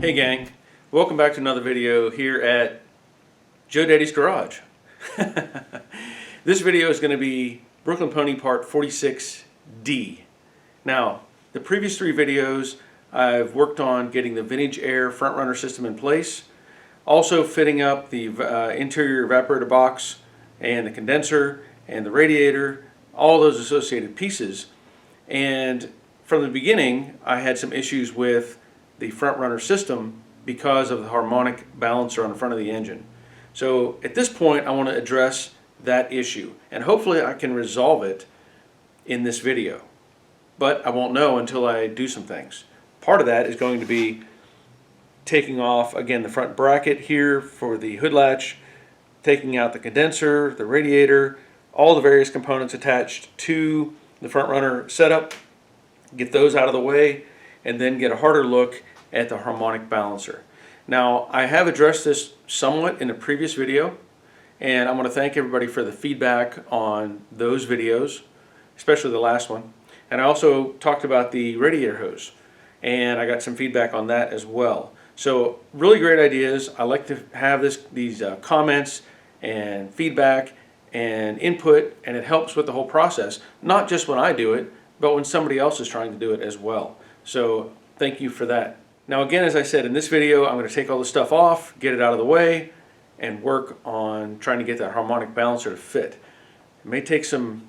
Hey gang, welcome back to another video here at Joe Daddy's Garage. This video is going to be Brooklyn Pony Part 46D. Now, the previous three videos I've worked on getting the Vintage Air front runner system in place, also fitting up the interior evaporator box and the condenser and the radiator, all those associated pieces. And from the beginning I had some issues with the front runner system because of the harmonic balancer on the front of the engine. So at this point I want to address that issue, and hopefully I can resolve it in this video, but I won't know until I do some things. Part of that is going to be taking off again the front bracket here for the hood latch, taking out the condenser, the radiator, all the various components attached to the front runner setup, get those out of the way, and then get a harder look at the harmonic balancer. Now, I have addressed this somewhat in a previous video, and I want to thank everybody for the feedback on those videos, especially the last one. And I also talked about the radiator hose, and I got some feedback on that as well. So really great ideas. I like to have these comments and feedback and input, and it helps with the whole process, not just when I do it, but when somebody else is trying to do it as well. So thank you for that. Now again, as I said, in this video I'm going to take all this stuff off, get it out of the way, and work on trying to get that harmonic balancer to fit. It may take some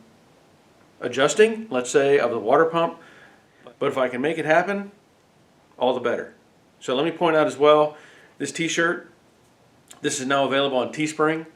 adjusting, let's say, of the water pump, but if I can make it happen, all the better. So let me point out as well, this t-shirt, this is now available on Teespring,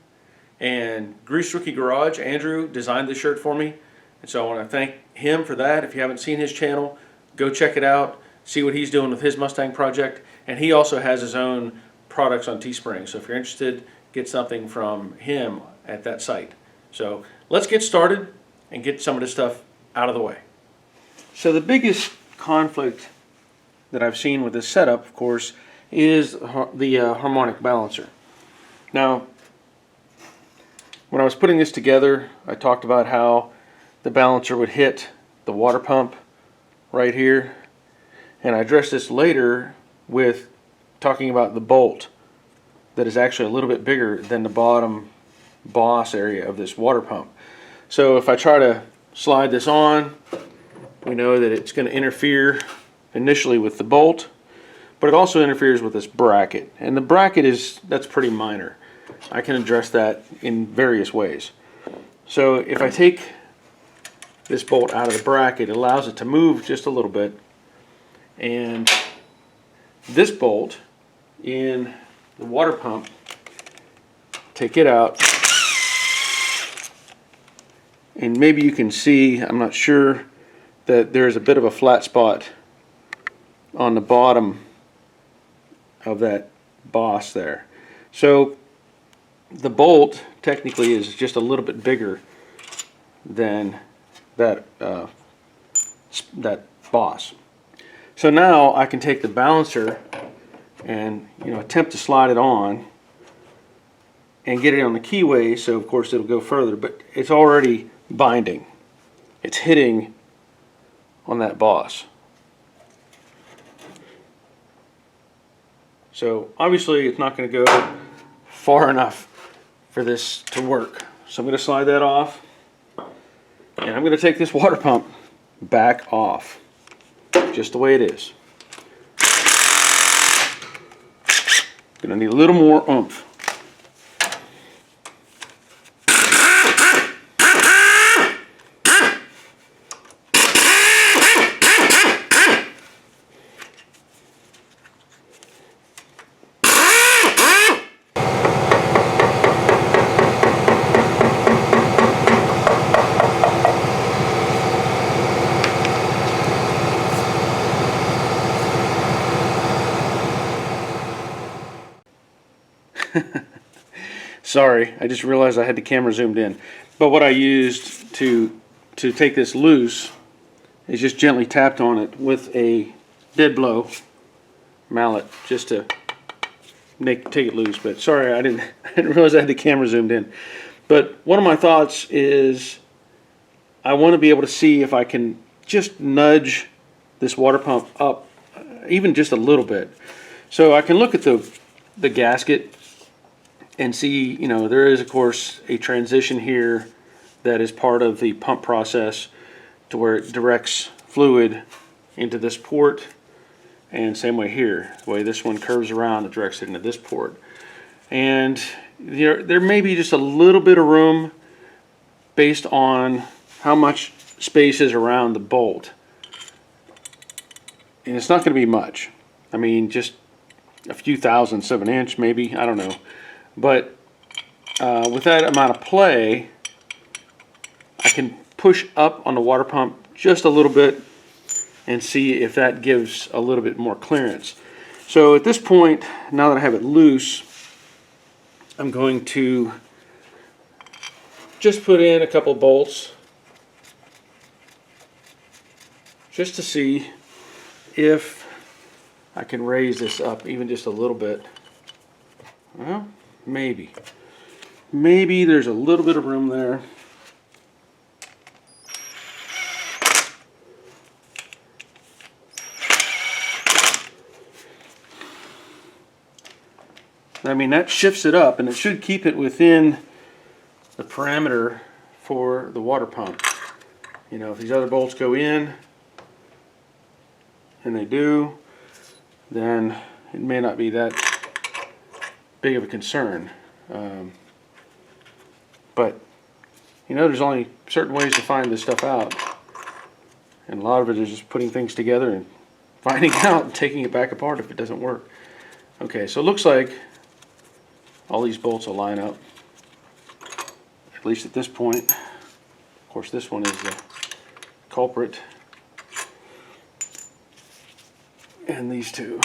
and Grease Rookie Garage, Andrew, designed this shirt for me, and so I want to thank him for that. If you haven't seen his channel, go check it out, see what he's doing with his Mustang project, and he also has his own products on Teespring, so if you're interested, get something from him at that site. So let's get started and get some of this stuff out of the way. So the biggest conflict that I've seen with this setup, of course, is the harmonic balancer. Now, when I was putting this together, I talked about how the balancer would hit the water pump right here, and I addressed this later with talking about the bolt that is actually a little bit bigger than the bottom boss area of this water pump. So if I try to slide this on, we know that it's going to interfere initially with the bolt, but it also interferes with this bracket, and the bracket that's pretty minor. I can address that in various ways. So if I take this bolt out of the bracket, it allows it to move just a little bit, and this bolt in the water pump, take it out, and maybe you can see, I'm not sure, that there's a bit of a flat spot on the bottom of that boss there. So the bolt technically is just a little bit bigger than that boss. So now I can take the balancer and attempt to slide it on and get it on the keyway, so of course it'll go further, but it's already binding. It's hitting on that boss. So obviously it's not going to go far enough for this to work. So I'm going to slide that off, and I'm going to take this water pump back off, just the way it is. Going to need a little more oomph. Sorry, I just realized I had the camera zoomed in. But what I used to take this loose is just gently tapped on it with a dead blow mallet just to take it loose. But sorry, I didn't realize I had the camera zoomed in. But one of my thoughts is I want to be able to see if I can just nudge this water pump up even just a little bit. So I can look at the gasket and see, you know, there is of course a transition here that is part of the pump process to where it directs fluid into this port, and same way here, the way this one curves around, it directs it into this port. And there may be just a little bit of room based on how much space is around the bolt. And it's not going to be much. I mean, just a few thousandths of an inch maybe, I don't know. But with that amount of play, I can push up on the water pump just a little bit and see if that gives a little bit more clearance. So at this point, now that I have it loose, I'm going to just put in a couple bolts just to see if I can raise this up even just a little bit. Well, maybe there's a little bit of room there. I mean, that shifts it up, and it should keep it within the parameter for the water pump. You know, if these other bolts go in, and they do, then it may not be that big of a concern. But, you know, there's only certain ways to find this stuff out. And a lot of it is just putting things together and finding out and taking it back apart if it doesn't work. Okay, so it looks like all these bolts will line up, at least at this point. Of course, this one is the culprit. And these two.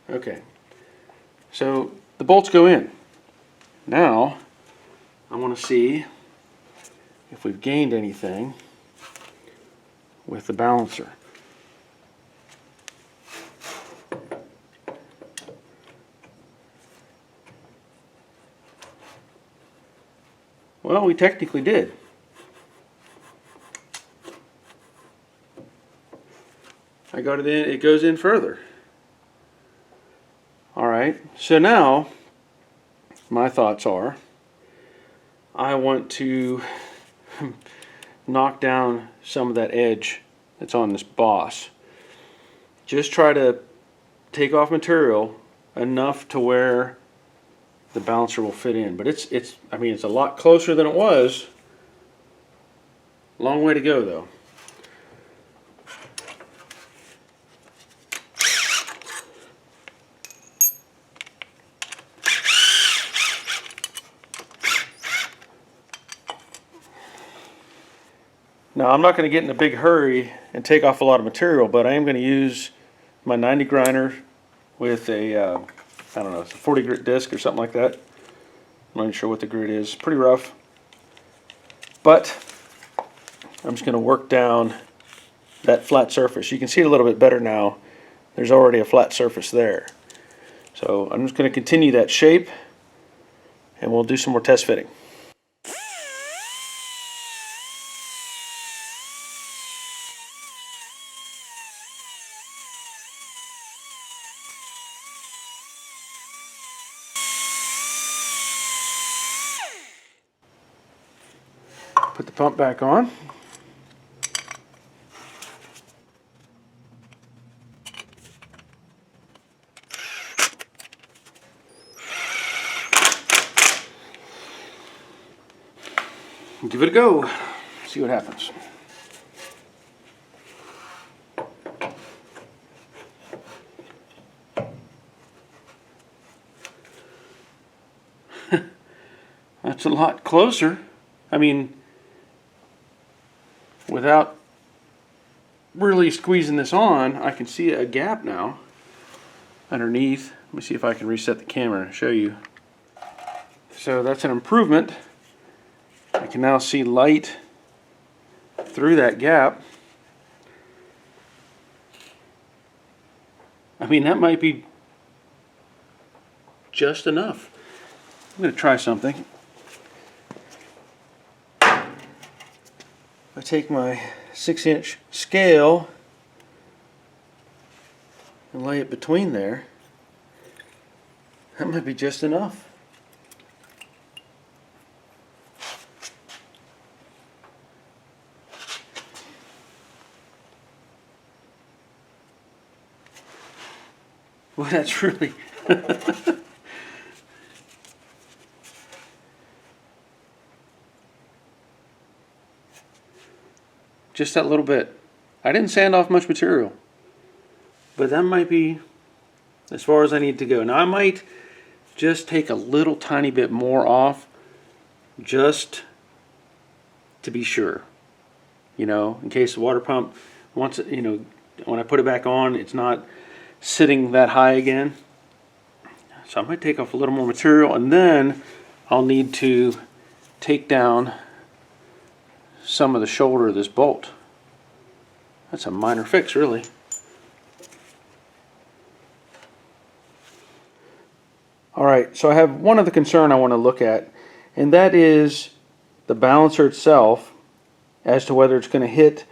Okay, so the bolts go in. Now, I want to see if we've gained anything with the balancer. Well, we technically did. I got it in, it goes in further. Alright, so now my thoughts are I want to knock down some of that edge that's on this boss. Just try to take off material enough to where the balancer will fit in. But I mean, it's a lot closer than it was. Long way to go though. Now, I'm not going to get in a big hurry and take off a lot of material, but I am going to use my 90 grinder with a, I don't know, it's a 40 grit disc or something like that. I'm not even sure what the grit is. Pretty rough. But I'm just going to work down that flat surface. You can see it a little bit better now. There's already a flat surface there. So I'm just going to continue that shape, and we'll do some more test fitting. Put the pump back on. Give it a go. See what happens. That's a lot closer. I mean, without really squeezing this on, I can see a gap now underneath. Let me see if I can reset the camera and show you. So that's an improvement. I can now see light through that gap. I mean, that might be just enough. I'm going to try something. I take my 6-inch scale and lay it between there, that might be just enough. Well, that's really just that little bit. I didn't sand off much material, but that might be as far as I need to go. Now I might just take a little tiny bit more off just to be sure, you know, in case the water pump, once it, you know, when I put it back on, it's not sitting that high again. So I might take off a little more material, and then I'll need to take down some of the shoulder of this bolt. That's a minor fix, really. Alright, so I have one other concern I want to look at, and that is the balancer itself as to whether it's going to hit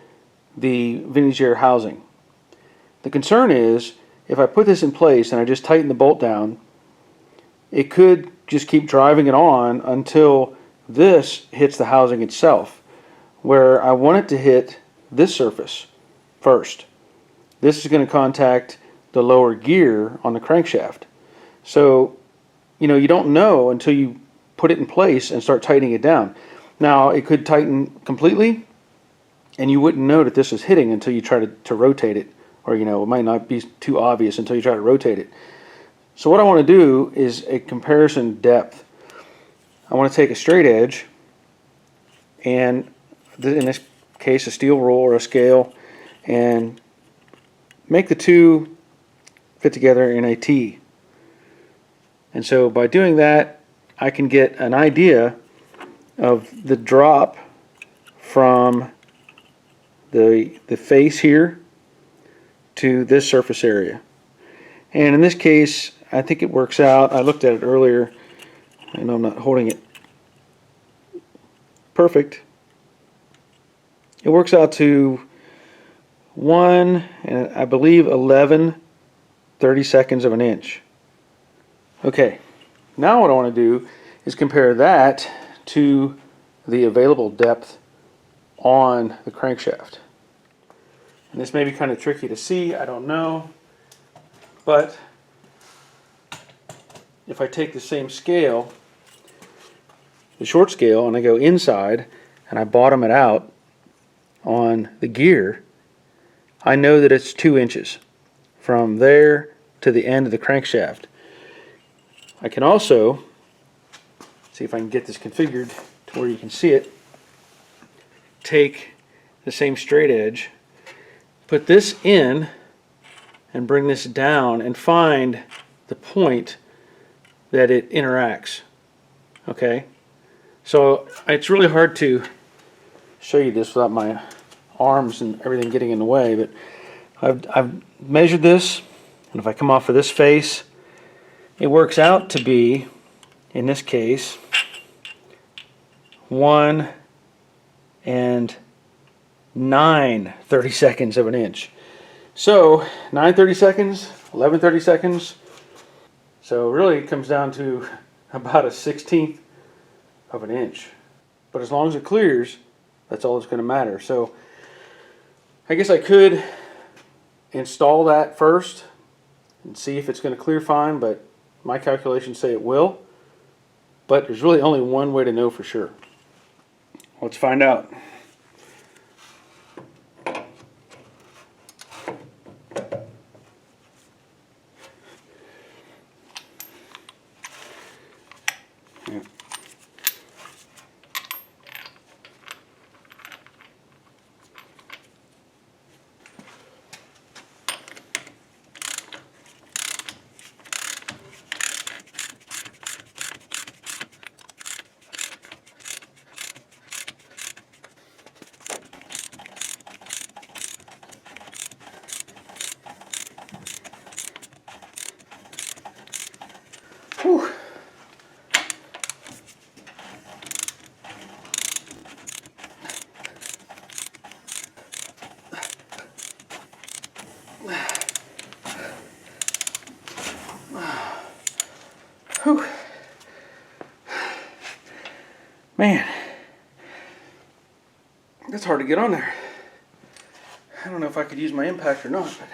the vintage air housing. The concern is, if I put this in place and I just tighten the bolt down, it could just keep driving it on until this hits the housing itself, where I want it to hit this surface first. This is going to contact the lower gear on the crankshaft. So, you know, you don't know until you put it in place and start tightening it down. Now, it could tighten completely, and you wouldn't know that this is hitting until you try to rotate it. Or, you know, it might not be too obvious until you try to rotate it. So what I want to do is a comparison depth. I want to take a straight edge, and in this case a steel rule or a scale, and make the two fit together in a T. And so by doing that, I can get an idea of the drop from the face here to this surface area. And in this case, I think it works out. I looked at it earlier. I know I'm not holding it perfect. It works out to 1 and I believe 11 32nds of an inch. Okay, now what I want to do is compare that to the available depth on the crankshaft. And this may be kind of tricky to see, I don't know, but if I take the same scale, the short scale, and I go inside and I bottom it out on the gear, I know that it's 2 inches from there to the end of the crankshaft. I can also see if I can get this configured to where you can see it. Take the same straight edge, put this in, and bring this down and find the point that it interacts. Okay, so it's really hard to show you this without my arms and everything getting in the way, but I've measured this, and if I come off of this face, it works out to be, in this case, 1 and 9 32nds of an inch. So 9 32nds, 11 32nds. So really it comes down to about a 1/16 of an inch. But as long as it clears, that's all that's going to matter. So I guess I could install that first and see if it's going to clear fine, but my calculations say it will. But there's really only one way to know for sure. Let's find out. Yeah. Whew. Man, that's hard to get on there. I don't know if I could use my impact or not, but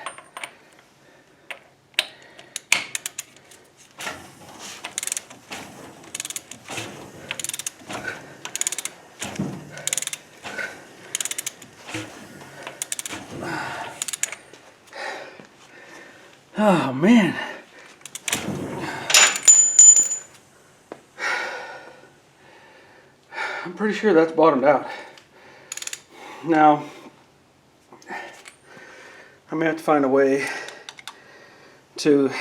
oh man. I'm pretty sure that's bottomed out. Now, I may have to find a way to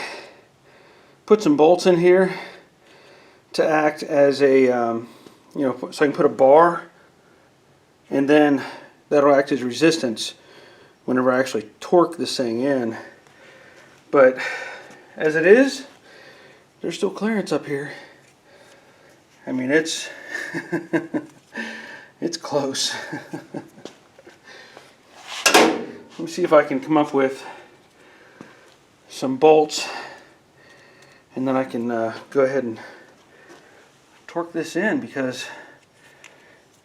put some bolts in here to act as a, you know, so I can put a bar, and then that'll act as resistance whenever I actually torque this thing in. But as it is, there's still clearance up here. I mean, it's it's close. Let me see if I can come up with some bolts, and then I can go ahead and torque this in, because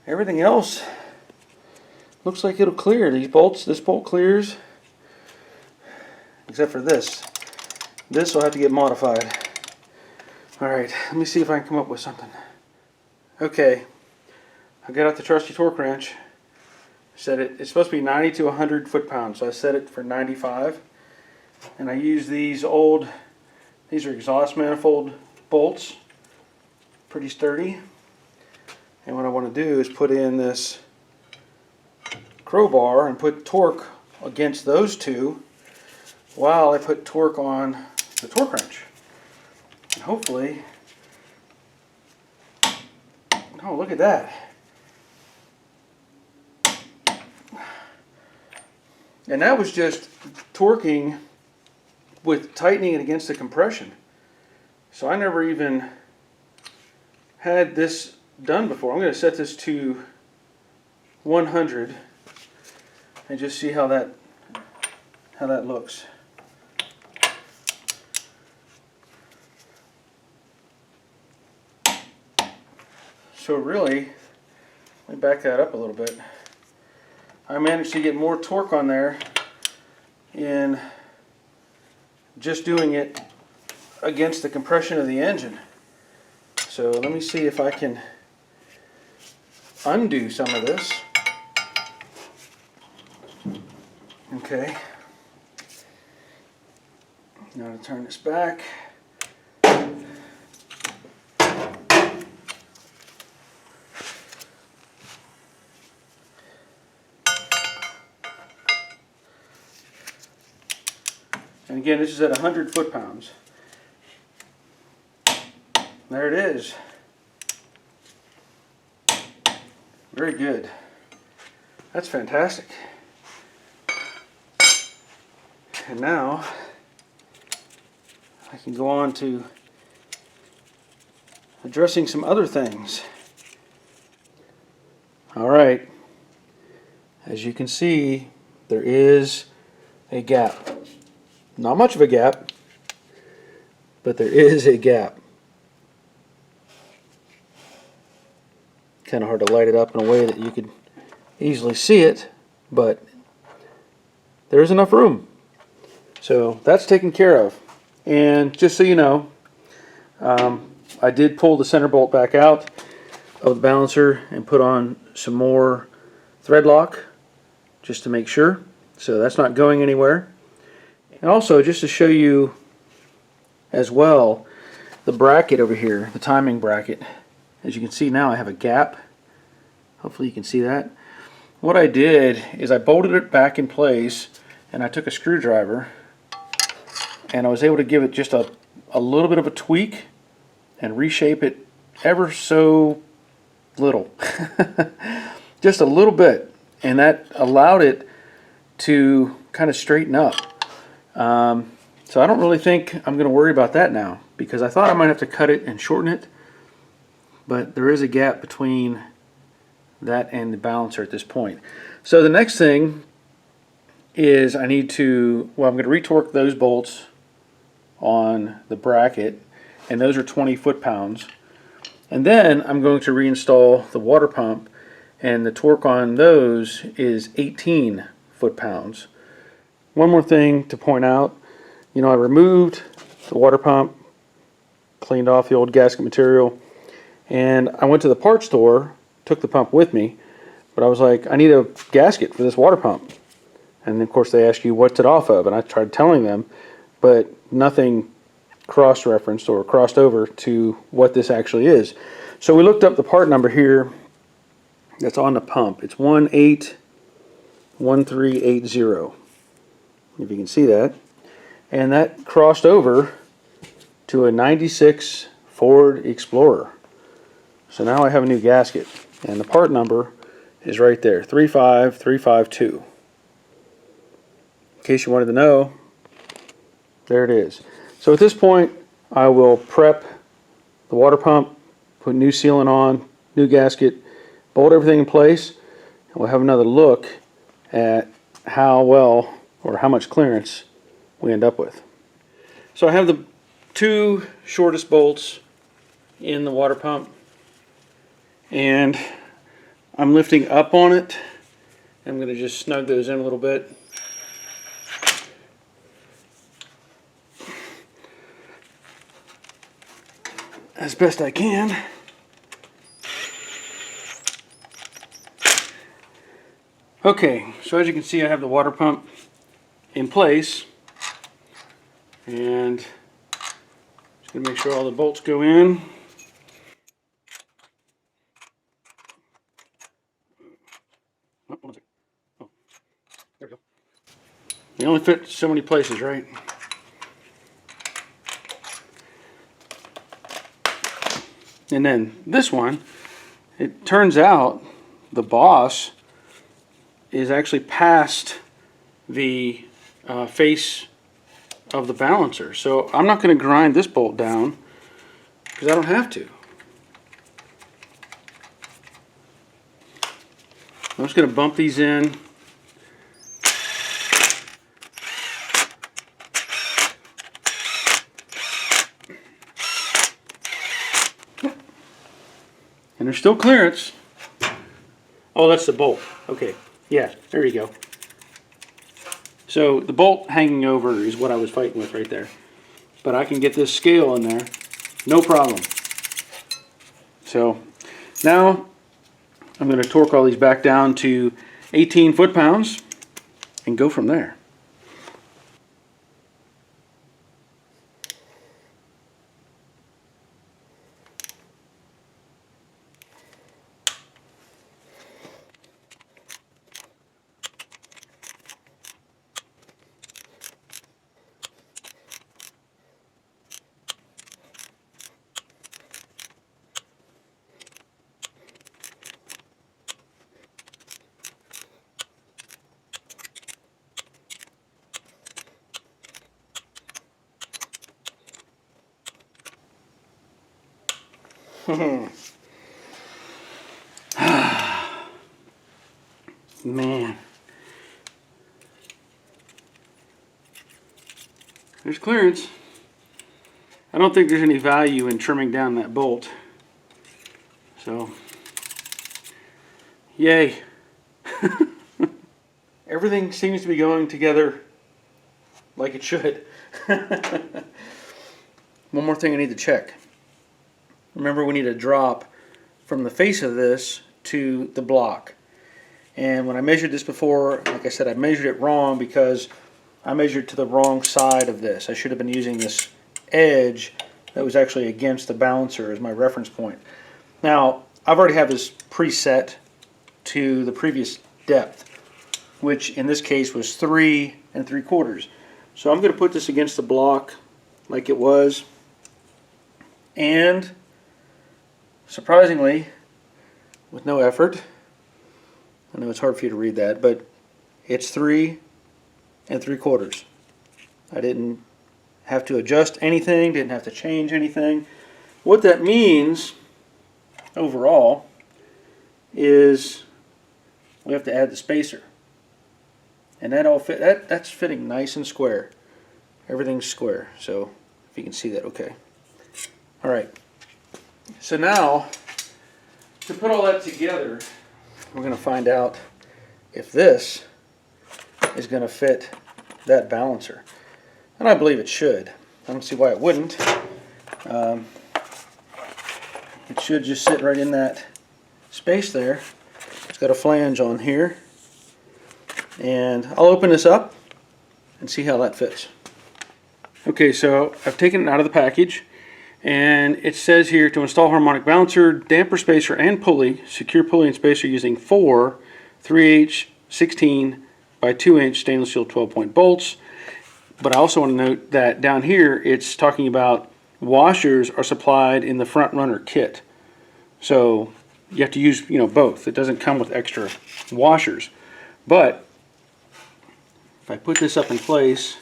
everything else looks like it'll clear. These bolts, this bolt clears, except for this. This will have to get modified. Alright, let me see if I can come up with something. Okay, I got out the trusty torque wrench. Set it, it's supposed to be 90 to 100 foot-pounds, so I set it for 95. And I use these are exhaust manifold bolts, pretty sturdy. And what I want to do is put in this crowbar and put torque against those two while I put torque on the torque wrench. And hopefully, oh, look at that. And that was just torquing with tightening it against the compression. So I never even had this done before. I'm going to set this to 100 and just see how that looks. So really, let me back that up a little bit. I managed to get more torque on there in just doing it against the compression of the engine. So let me see if I can undo some of this. Okay. Now to turn this back. And again, this is at 100 foot-pounds. There it is. Very good. That's fantastic. And now I can go on to addressing some other things. All right. As you can see, there is a gap. Not much of a gap, but there is a gap. Kind of hard to light it up in a way that you could easily see it, but there is enough room. So that's taken care of. And just so you know, I did pull the center bolt back out of the balancer and put on some more thread lock just to make sure. So that's not going anywhere. And also, just to show you as well, the bracket over here, the timing bracket. As you can see now, I have a gap. Hopefully you can see that. What I did is I bolted it back in place, and I took a screwdriver, and I was able to give it just a little bit of a tweak and reshape it ever so little. Just a little bit. And that allowed it to kind of straighten up. So I don't really think I'm going to worry about that now, because I thought I might have to cut it and shorten it, but there is a gap between that and the balancer at this point. So the next thing is I need to, well, I'm going to retorque those bolts on the bracket, and those are 20 foot-pounds, And then I'm going to reinstall the water pump, and the torque on those is 18 foot-pounds. One more thing to point out, you know, I removed the water pump, cleaned off the old gasket material, and I went to the parts store, took the pump with me, but I was like, I need a gasket for this water pump. And of course they ask you what's it off of, and I tried telling them, but nothing cross-referenced or crossed over to what this actually is. So we looked up the part number here that's on the pump. It's 181380, if you can see that. And that crossed over to a 96 Ford Explorer. So now I have a new gasket, and the part number is right there, 35352. In case you wanted to know, there it is. So at this point, I will prep the water pump, put new sealant on, new gasket, bolt everything in place, and we'll have another look at how well or how much clearance we end up with. So I have the two shortest bolts in the water pump, and I'm lifting up on it. I'm going to just snug those in a little bit. As best I can. Okay, so as you can see, I have the water pump in place, and just going to make sure all the bolts go in. Oh, one second. Oh, there we go. They only fit so many places, right? And then this one, it turns out the boss is actually past the face of the balancer. So I'm not going to grind this bolt down because I don't have to. I'm just going to bump these in. And there's still clearance. Oh, that's the bolt. Okay, yeah, there you go. So the bolt hanging over is what I was fighting with right there. But I can get this scale in there, no problem. So now I'm going to torque all these back down to 18 foot-pounds and go from there. Man, there's clearance. I don't think there's any value in trimming down that bolt. So, yay. Everything seems to be going together like it should. One more thing I need to check. Remember, we need a drop from the face of this to the block. And when I measured this before, like I said, I measured it wrong because I measured to the wrong side of this. I should have been using this edge that was actually against the balancer as my reference point. Now, I've already have this preset to the previous depth, which in this case was 3 3/4. So I'm going to put this against the block like it was, and surprisingly, with no effort, I know it's hard for you to read that, but it's 3 3/4. I didn't have to adjust anything, didn't have to change anything. What that means overall is we have to add the spacer. And that all fit, that's fitting nice and square. Everything's square, so if you can see that, okay. All right. So now, to put all that together, we're going to find out if this is going to fit that balancer. And I believe it should. I don't see why it wouldn't. It should just sit right in that space there. It's got a flange on here. And I'll open this up and see how that fits. Okay, so I've taken it out of the package, and it says here to install harmonic balancer, damper spacer, and pulley, secure pulley and spacer using 4 3/8 16 by 2-inch stainless steel 12-point bolts. But I also want to note that down here it's talking about washers are supplied in the front runner kit. So you have to use, both. It doesn't come with extra washers. But if I put this up in place,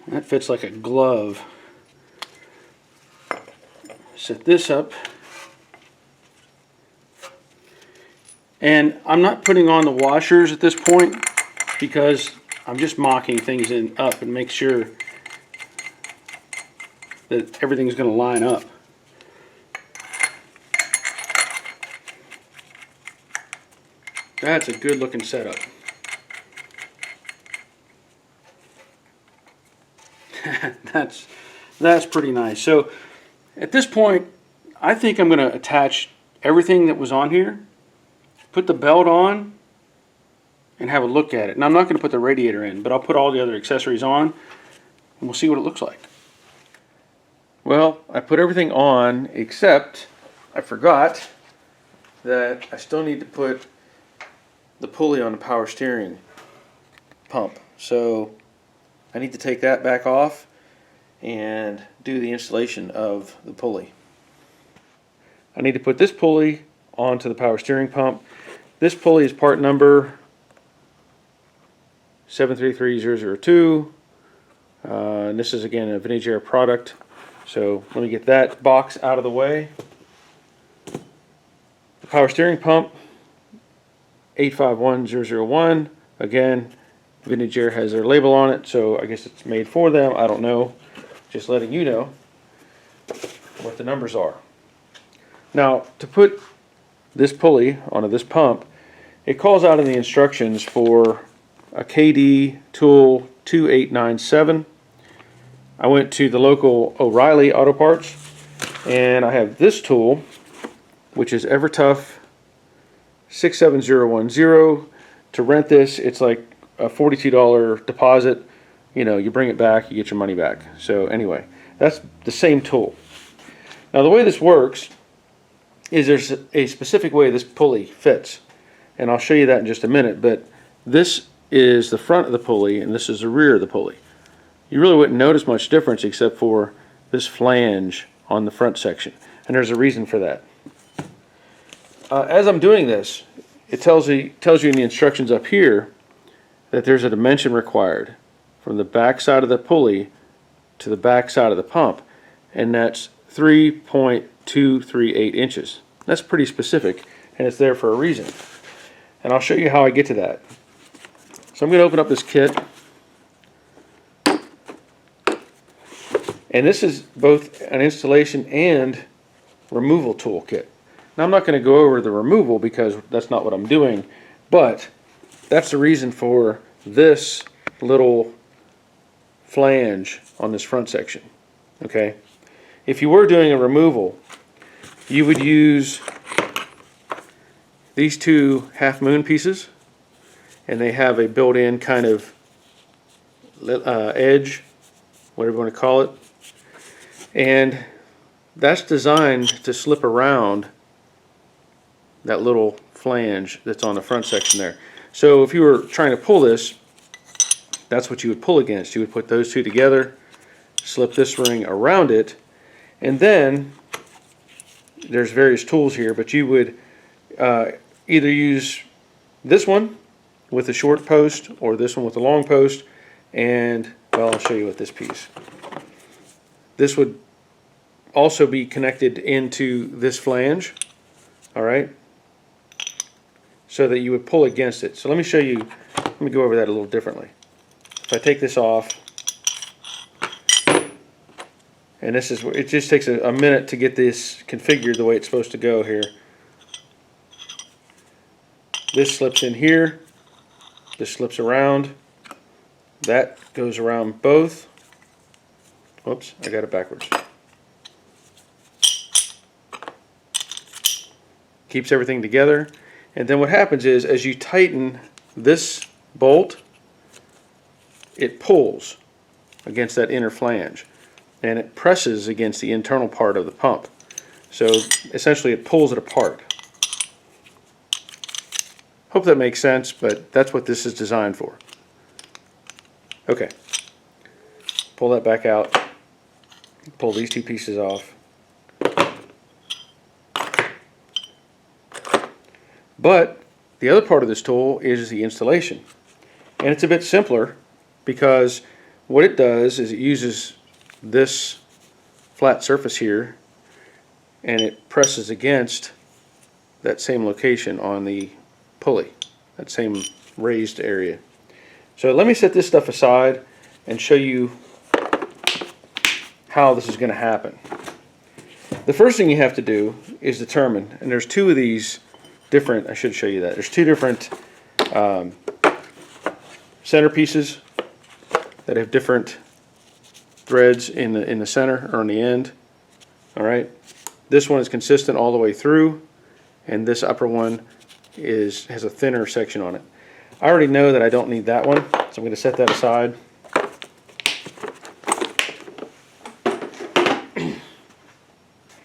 that fits like a glove. Set this up. And I'm not putting on the washers at this point because I'm just mocking things up and make sure that everything's going to line up. That's a good looking setup. That's pretty nice. So at this point, I think I'm going to attach everything that was on here, put the belt on, and have a look at it. And I'm not going to put the radiator in, but I'll put all the other accessories on, and we'll see what it looks like. Well, I put everything on, except I forgot that I still need to put the pulley on the power steering pump. So I need to take that back off and do the installation of the pulley. I need to put this pulley onto the power steering pump. This pulley is part number 733002. And this is again a Vintage Air product. So let me get that box out of the way. The power steering pump 851001. Again, Vintage Air has their label on it, so I guess it's made for them. I don't know. Just letting you know what the numbers are. Now, to put this pulley onto this pump, it calls out in the instructions for a KD tool 2897. I went to the local O'Reilly Auto Parts, and I have this tool, which is EverTough 67010. To rent this, it's like a $42 deposit. You bring it back, you get your money back. So anyway, that's the same tool. Now the way this works is there's a specific way this pulley fits, and I'll show you that in just a minute. But this is the front of the pulley, and this is the rear of the pulley. You really wouldn't notice much difference except for this flange on the front section, and there's a reason for that. As I'm doing this, it tells you in the instructions up here that there's a dimension required from the back side of the pulley to the back side of the pump, and that's 3.238 inches. That's pretty specific, and it's there for a reason. And I'll show you how I get to that. So I'm going to open up this kit, and this is both an installation and removal tool kit. Now I'm not going to go over the removal because that's not what I'm doing, but that's the reason for this little flange on this front section. Okay, if you were doing a removal, you would use these two half moon pieces, and they have a built-in kind of edge, whatever you want to call it, and that's designed to slip around that little flange that's on the front section there. So if you were trying to pull this, that's what you would pull against. You would put those two together, slip this ring around it, and then there's various tools here, but you would either use this one with a short post or this one with a long post, and well, I'll show you with this piece. This would also be connected into this flange, all right, so that you would pull against it. So let me show you, let me go over that a little differently. If I take this off And this is, it just takes a minute to get this configured the way it's supposed to go here. This slips in here, this slips around, that goes around both. Whoops, I got it backwards. Keeps everything together. And then what happens is, as you tighten this bolt, it pulls against that inner flange, and it presses against the internal part of the pump. So essentially it pulls it apart. Hope that makes sense, but that's what this is designed for. Okay, pull that back out, pull these two pieces off. But the other part of this tool is the installation, and it's a bit simpler because what it does is it uses this flat surface here and it presses against that same location on the pulley, that same raised area. So let me set this stuff aside and show you how this is going to happen. The first thing you have to do is determine, and there's two of these different, I should show you that, there's two different centerpieces that have different threads in the center or on the end. All right, this one is consistent all the way through, and this upper one has a thinner section on it. I already know that I don't need that one, so I'm going to set that aside.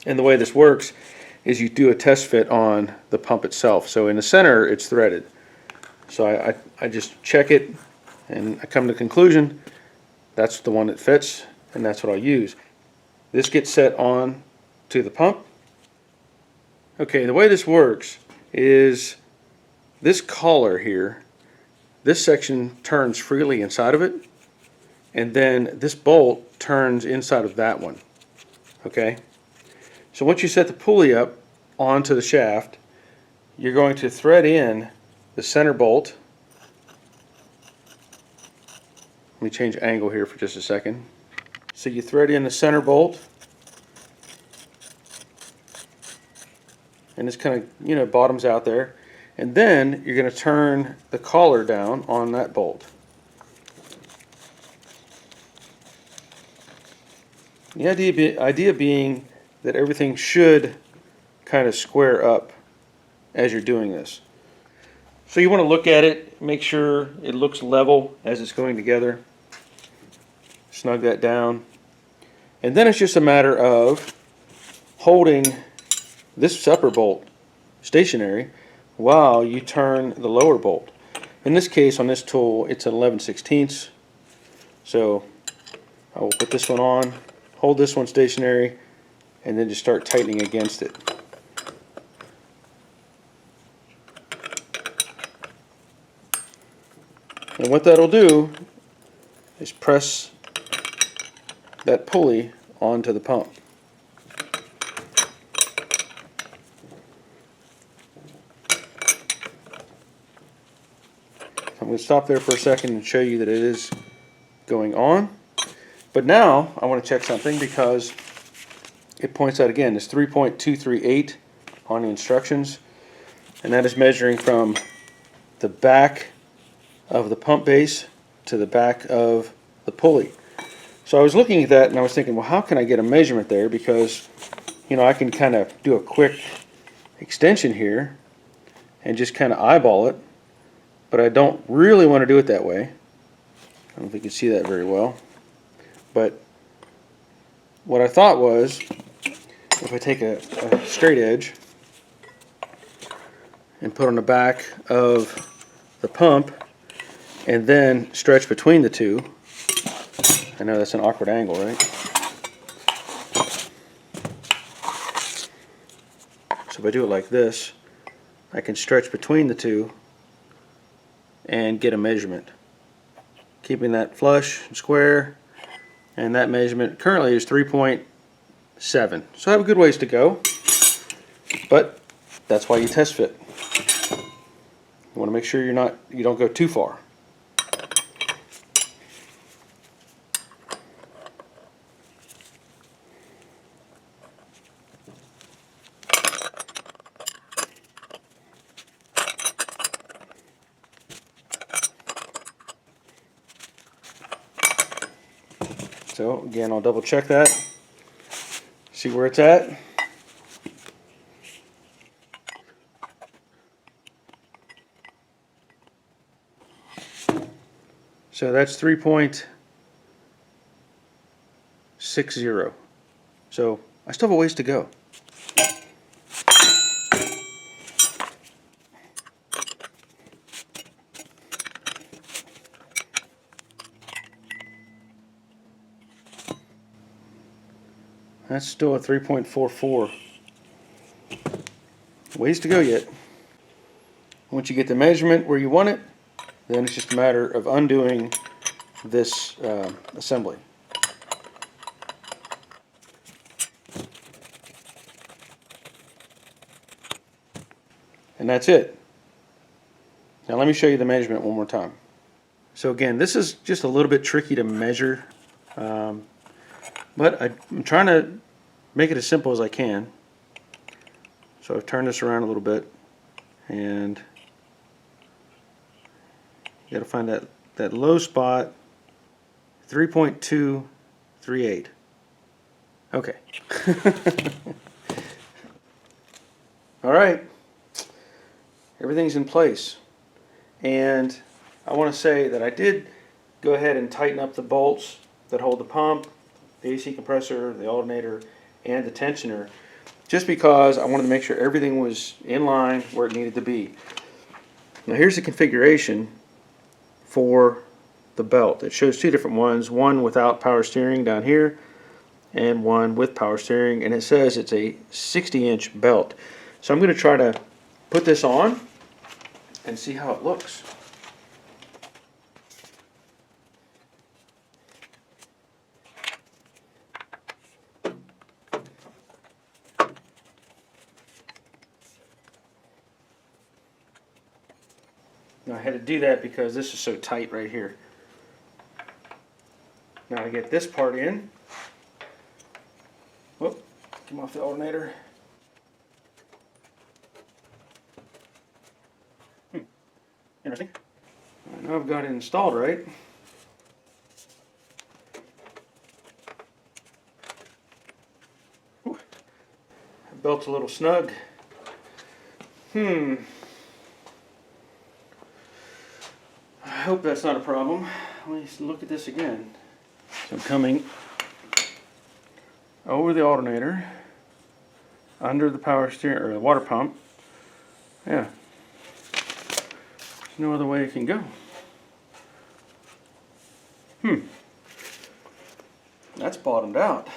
And the way this works is you do a test fit on the pump itself. So in the center it's threaded. So I just check it and I come to the conclusion that's the one that fits, and that's what I'll use. This gets set on to the pump. Okay, the way this works is this collar here, this section turns freely inside of it, and then this bolt turns inside of that one. Okay, so once you set the pulley up onto the shaft, you're going to thread in the center bolt. Let me change angle here for just a second. So you thread in the center bolt, and this kind of, bottoms out there, and then you're going to turn the collar down on that bolt. The idea being that everything should kind of square up as you're doing this. So you want to look at it, make sure it looks level as it's going together. Snug that down. And then it's just a matter of holding this upper bolt stationary while you turn the lower bolt. In this case, on this tool, it's an 11/16. So I will put this one on, hold this one stationary, and then just start tightening against it. And what that'll do is press that pulley onto the pump. I'm going to stop there for a second and show you that it is going on. But now I want to check something, because it points out again it's 3.238 on the instructions, and that is measuring from the back of the pump base to the back of the pulley. So I was looking at that and I was thinking, well, how can I get a measurement there? Because I can kind of do a quick extension here and just kind of eyeball it, but I don't really want to do it that way. I don't know if you can see that very well, but what I thought was, if I take a straight edge and put on the back of the pump and then stretch between the two, I know that's an awkward angle, right? So if I do it like this, I can stretch between the two and get a measurement, keeping that flush and square, and that measurement currently is 3.7. So I have a good ways to go, but that's why you test fit. You want to make sure you don't go too far. So again, I'll double check that, see where it's at. So that's 3.60. So I still have a ways to go. That's still a 3.44. Ways to go yet. Once you get the measurement where you want it, then it's just a matter of undoing this assembly. And that's it. Now let me show you the measurement one more time. So again, this is just a little bit tricky to measure, but I'm trying to make it as simple as I can. So I've turned this around a little bit, and you got to find that low spot, 3.238. Okay. All right. Everything's in place. And I want to say that I did go ahead and tighten up the bolts that hold the pump, the AC compressor, the alternator, and the tensioner, just because I wanted to make sure everything was in line where it needed to be. Now here's the configuration for the belt. It shows two different ones, one without power steering down here and one with power steering, and it says it's a 60-inch belt. So I'm going to try to put this on and see how it looks. Now I had to do that because this is so tight right here. Now to get this part in, whoop, come off the alternator. Interesting. I know I've got it installed right. Whew. That belt's a little snug. I hope that's not a problem. Let me look at this again. So I'm coming over the alternator, under the power steering or the water pump. Yeah. There's no other way it can go. That's bottomed out.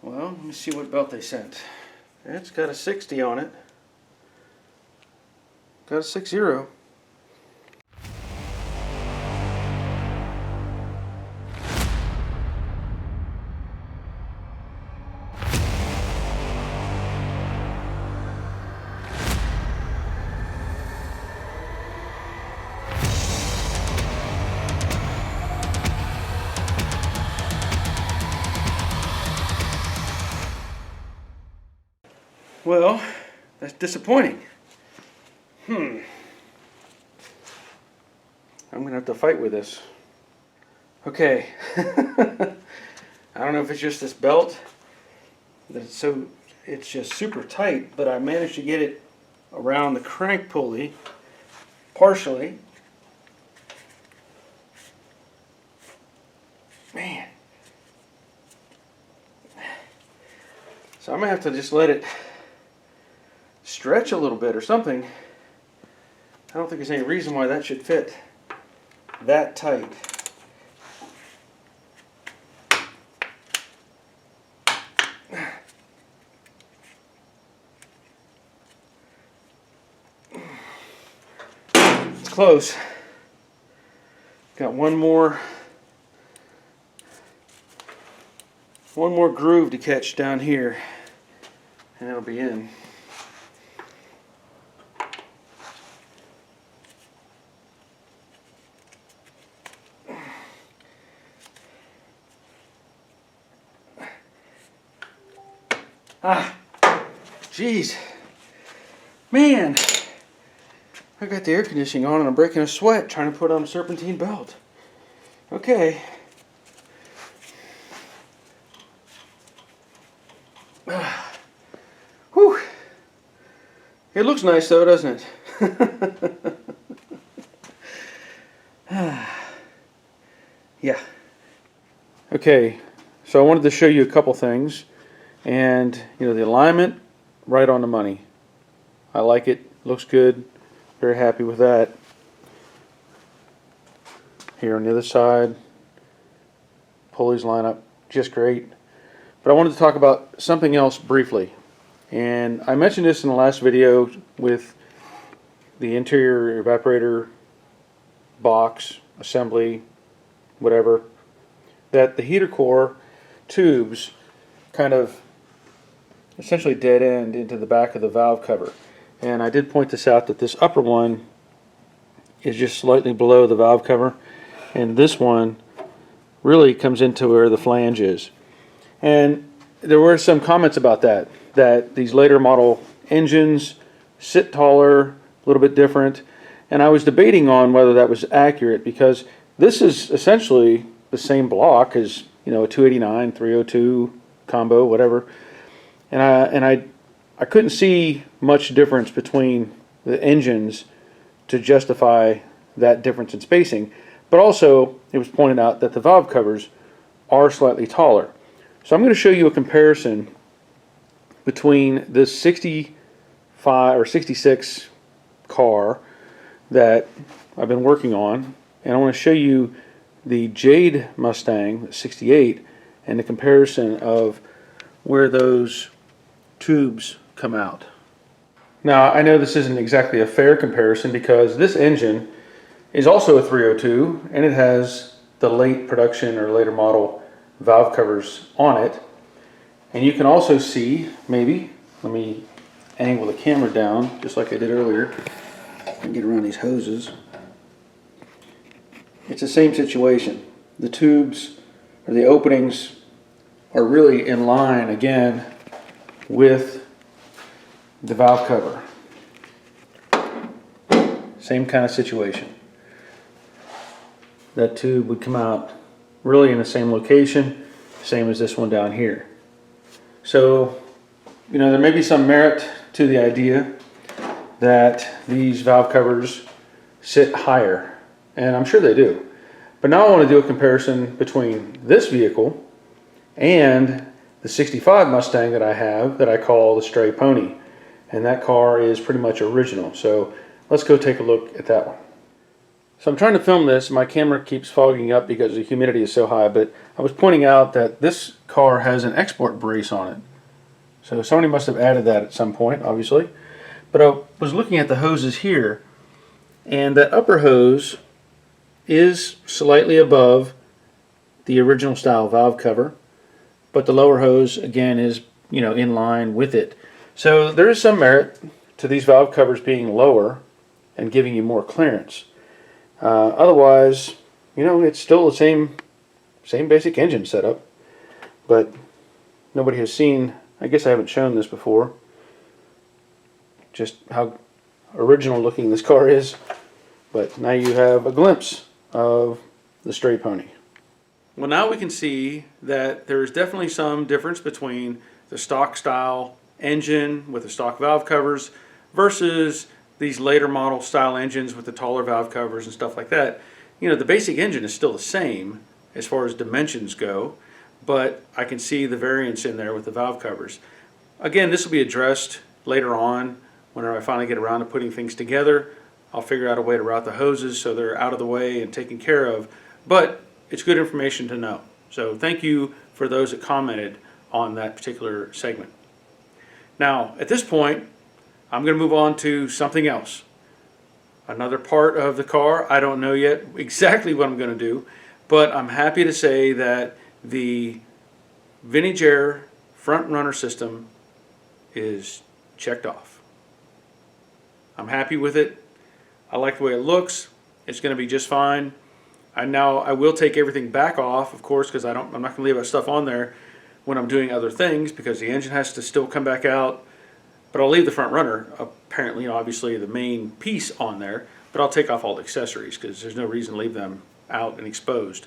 Well, let me see what belt they sent. It's got a 60 on it. Got a 60. Well, that's disappointing. I'm gonna have to fight with this. Okay. I don't know if it's just this belt that it's just super tight, but I managed to get it around the crank pulley partially. Man. So I'm gonna have to just let it stretch a little bit or something. I don't think there's any reason why that should fit that tight. It's close. Got one more groove to catch down here, and it'll be in. Jeez, man, I got the air conditioning on and I'm breaking a sweat trying to put on a Serpentine belt. Okay. Whew. It looks nice though, doesn't it? Yeah. Okay, so I wanted to show you a couple things, and the alignment, right on the money. I like it, looks good, very happy with that. Here on the other side, pulleys line up just great. But I wanted to talk about something else briefly, and I mentioned this in the last video with the interior evaporator box, assembly, whatever, that the heater core tubes kind of essentially dead end into the back of the valve cover. And I did point this out, that this upper one is just slightly below the valve cover, and this one really comes into where the flange is. And there were some comments about that these later model engines sit taller, a little bit different, and I was debating on whether that was accurate, because this is essentially the same block as a 289, 302 combo, whatever, and I couldn't see much difference between the engines to justify that difference in spacing. But also, it was pointed out that the valve covers are slightly taller. So I'm going to show you a comparison between this 65 or 66 car that I've been working on, and I want to show you the Jade Mustang 68 and the comparison of where those tubes come out. Now, I know this isn't exactly a fair comparison, because this engine is also a 302 and it has the late production or later model valve covers on it. And you can also see, maybe, let me angle the camera down just like I did earlier and get around these hoses. It's the same situation. The tubes, or the openings, are really in line again with the valve cover. Same kind of situation. That tube would come out really in the same location, same as this one down here. So, there may be some merit to the idea that these valve covers sit higher, and I'm sure they do. But now I want to do a comparison between this vehicle and the 65 Mustang that I have, that I call the Stray Pony. And that car is pretty much original. So let's go take a look at that one. So I'm trying to film this, my camera keeps fogging up because the humidity is so high, but I was pointing out that this car has an export brace on it. So somebody must have added that at some point, obviously. But I was looking at the hoses here, and that upper hose is slightly above the original style valve cover, but the lower hose again is in line with it. So there is some merit to these valve covers being lower and giving you more clearance. Otherwise, it's still the same basic engine setup, but nobody has seen, I guess I haven't shown this before, just how original looking this car is. But now you have a glimpse of the Stray Pony. Well, now we can see that there is definitely some difference between the stock style engine with the stock valve covers versus these later model style engines with the taller valve covers and stuff like that. The basic engine is still the same as far as dimensions go, but I can see the variance in there with the valve covers. Again, this will be addressed later on whenever I finally get around to putting things together. I'll figure out a way to route the hoses so they're out of the way and taken care of, but it's good information to know. So thank you for those that commented on that particular segment. Now, at this point, I'm going to move on to something else. Another part of the car. I don't know yet exactly what I'm going to do, but I'm happy to say that the Vintage Air front runner system is checked off. I'm happy with it. I like the way it looks. It's going to be just fine. I will take everything back off, of course, because I'm not going to leave that stuff on there when I'm doing other things, because the engine has to still come back out. But I'll leave the front runner, apparently, obviously the main piece on there, but I'll take off all the accessories because there's no reason to leave them out and exposed.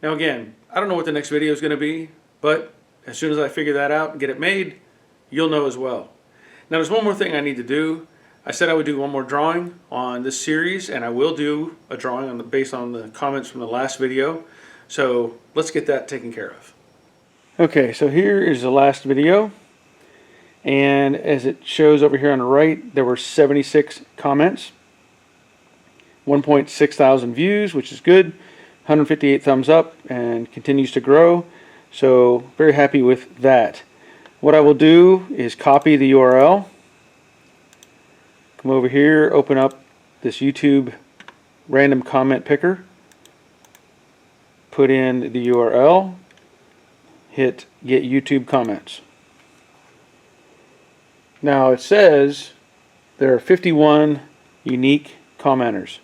Now again, I don't know what the next video is going to be, but as soon as I figure that out and get it made, you'll know as well. Now there's one more thing I need to do. I said I would do one more drawing on this series, and I will do a drawing based on the comments from the last video. So let's get that taken care of. Okay, so here is the last video. And as it shows over here on the right, there were 76 comments, 1.6 thousand views, which is good, 158 thumbs up, and continues to grow. So very happy with that. What I will do is copy the URL, come over here, open up this YouTube random comment picker, put in the URL, hit get YouTube comments. Now it says there are 51 unique commenters.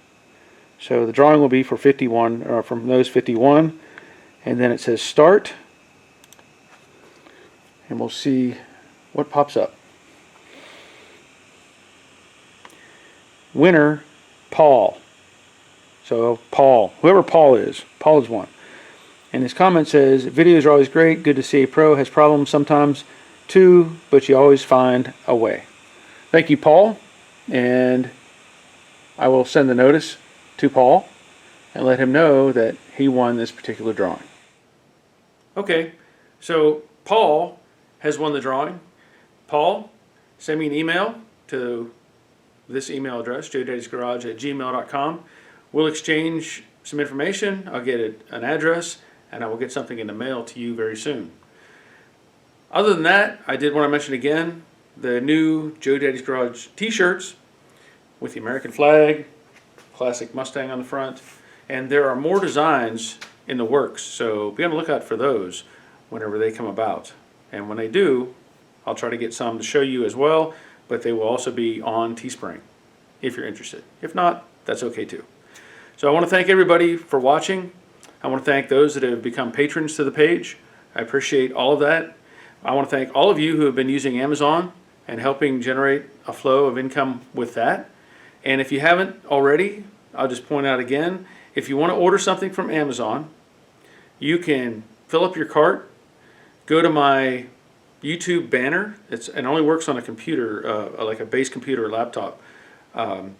So the drawing will be for 51, or from those 51, and then it says start, and we'll see what pops up. Winner, Paul. So Paul, whoever Paul is one. And his comment says, videos are always great, good to see a pro has problems sometimes too, but you always find a way. Thank you, Paul, and I will send the notice to Paul and let him know that he won this particular drawing. Okay, so Paul has won the drawing. Paul, send me an email to this email address, joedaddysgarage@gmail.com. We'll exchange some information. I'll get an address, and I will get something in the mail to you very soon. Other than that, I did want to mention again the new Joe Daddy's Garage t-shirts with the American flag, classic Mustang on the front, and there are more designs in the works, so be on the lookout for those whenever they come about. And when they do, I'll try to get some to show you as well, but they will also be on Teespring if you're interested. If not, that's okay too. So I want to thank everybody for watching. I want to thank those that have become patrons to the page. I appreciate all of that. I want to thank all of you who have been using Amazon and helping generate a flow of income with that. And if you haven't already, I'll just point out again, if you want to order something from Amazon, you can fill up your cart, go to my YouTube banner. It only works on a computer, like a base computer or laptop. But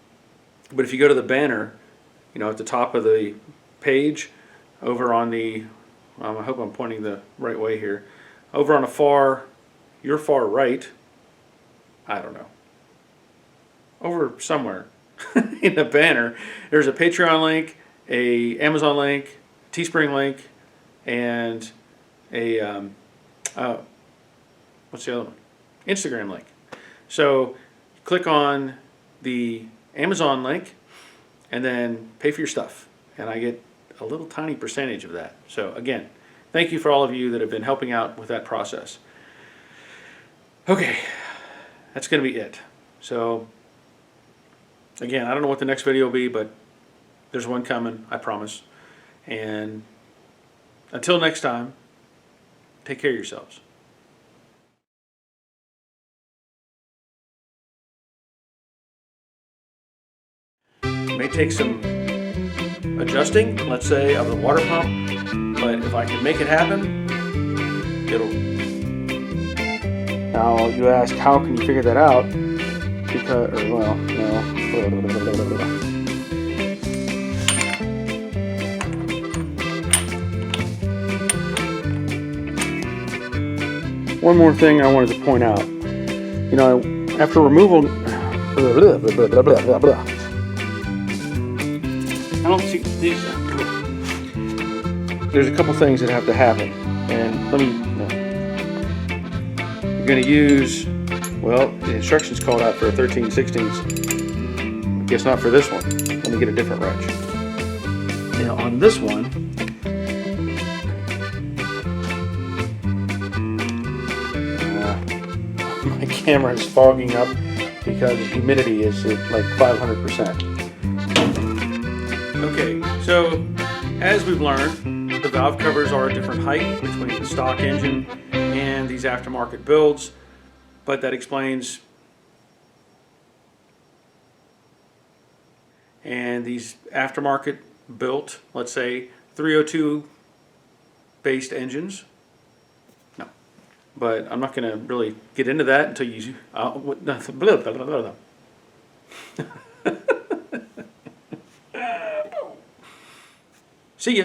if you go to the banner, you know, at the top of the page, over on the, I hope I'm pointing the right way here, over on your far right, I don't know, over somewhere in the banner, there's a Patreon link, a Amazon link, Teespring link, and a, what's the other one? Instagram link. So click on the Amazon link and then pay for your stuff. And I get a little tiny percentage of that. So again, thank you for all of you that have been helping out with that process. Okay, that's going to be it. So again, I don't know what the next video will be, but there's one coming, I promise. And until next time, take care of yourselves. It may take some adjusting, let's say, of the water pump, but if I can make it happen, it'll. Now you ask, how can you figure that out? Because, well, no. One more thing I wanted to point out. You know, after removal, I don't see these. There's a couple things that have to happen, and let me. You're going to use, well, the instructions called out for a 13/16. I guess not for this one. Let me get a different wrench. Now on this one, my camera is fogging up because the humidity is at like 500%. Okay, so as we've learned, the valve covers are a different height between the stock engine and these aftermarket builds, but that explains and these aftermarket built, let's say 302 based engines. No, but I'm not going to really get into that until you. Blah, blah, blah, blah. See ya.